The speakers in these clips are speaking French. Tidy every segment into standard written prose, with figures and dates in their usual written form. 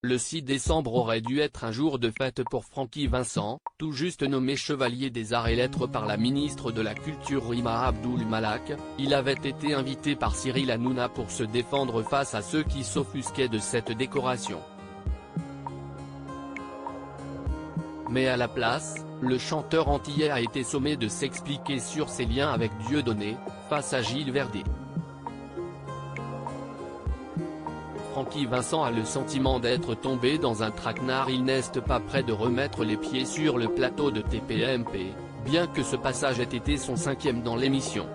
Le 6 décembre aurait dû être un jour de fête pour Francky Vincent, tout juste nommé chevalier des arts et lettres par la ministre de la Culture Rima Abdul Malak. Il avait été invité par Cyril Hanouna pour se défendre face à ceux qui s'offusquaient de cette décoration. Mais à la place, le chanteur antillais a été sommé de s'expliquer sur ses liens avec Dieudonné, face à Gilles Verdé. Francky Vincent a le sentiment d'être tombé dans un traquenard. Il n'est pas prêt de remettre les pieds sur le plateau de TPMP, bien que ce passage ait été son 5e dans l'émission.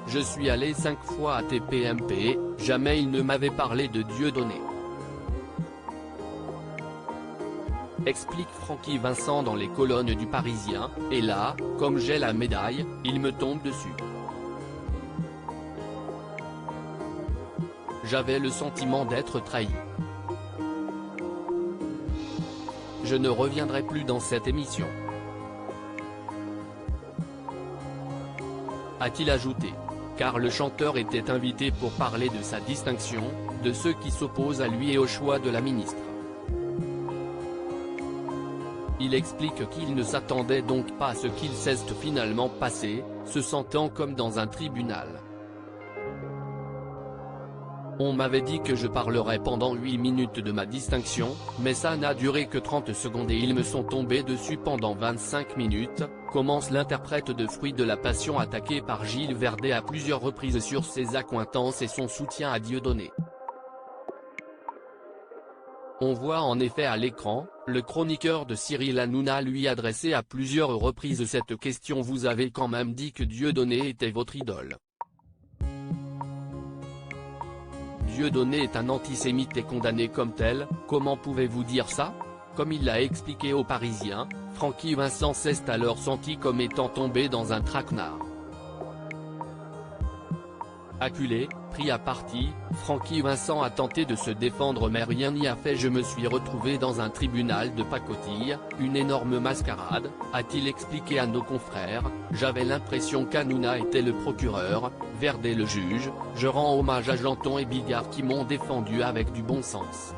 Je suis allé 5 fois à TPMP, jamais il ne m'avait parlé de Dieudonné. Explique Francky Vincent dans les colonnes du Parisien, et là, comme j'ai la médaille, il me tombe dessus. J'avais le sentiment d'être trahi. Je ne reviendrai plus dans cette émission. A-t-il ajouté, car le chanteur était invité pour parler de sa distinction, de ceux qui s'opposent à lui et au choix de la ministre. Il explique qu'il ne s'attendait donc pas à ce qu'il s'est finalement passé, se sentant comme dans un tribunal. On m'avait dit que je parlerais pendant 8 minutes de ma distinction, mais ça n'a duré que 30 secondes et ils me sont tombés dessus pendant 25 minutes, commence l'interprète de Fruits de la Passion attaqué par Gilles Verdé à plusieurs reprises sur ses accointances et son soutien à Dieudonné. On voit en effet à l'écran, le chroniqueur de Cyril Hanouna lui adresser à plusieurs reprises cette question: vous avez quand même dit que Dieudonné était votre idole. Dieudonné est un antisémite et condamné comme tel, comment pouvez-vous dire ça? Comme il l'a expliqué aux Parisiens, Francky Vincent s'est alors senti comme étant tombé dans un traquenard. Acculé, pris à partie, Francky Vincent a tenté de se défendre mais rien n'y a fait. Je me suis retrouvé dans un tribunal de pacotille, une énorme mascarade, a-t-il expliqué à nos confrères. J'avais l'impression qu'Hanouna était le procureur, Verdé le juge. Je rends hommage à Janton et Bigard qui m'ont défendu avec du bon sens.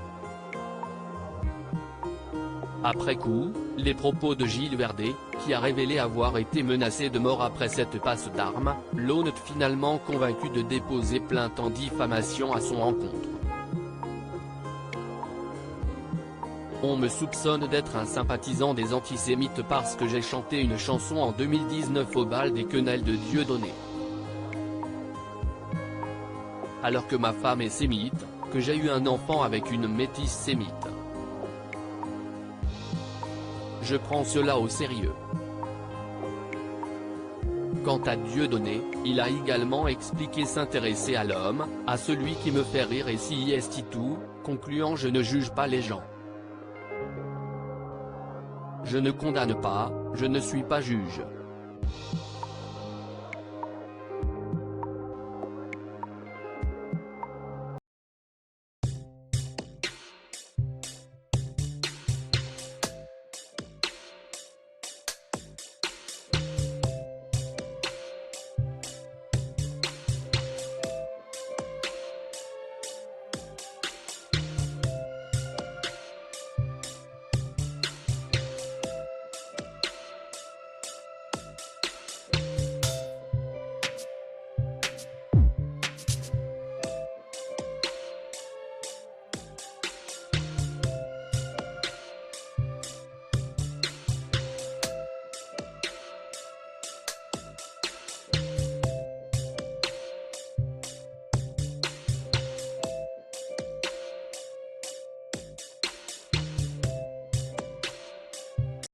Après coup, les propos de Gilles Verdé, qui a révélé avoir été menacé de mort après cette passe d'armes, l'ont finalement convaincu de déposer plainte en diffamation à son encontre. On me soupçonne d'être un sympathisant des antisémites parce que j'ai chanté une chanson en 2019 au bal des quenelles de Dieudonné. Alors que ma femme est sémite, que j'ai eu un enfant avec une métisse sémite. Je prends cela au sérieux. Quant à Dieudonné, il a également expliqué s'intéresser à l'homme, à celui qui me fait rire et si est tout, concluant: je ne juge pas les gens. Je ne condamne pas, je ne suis pas juge.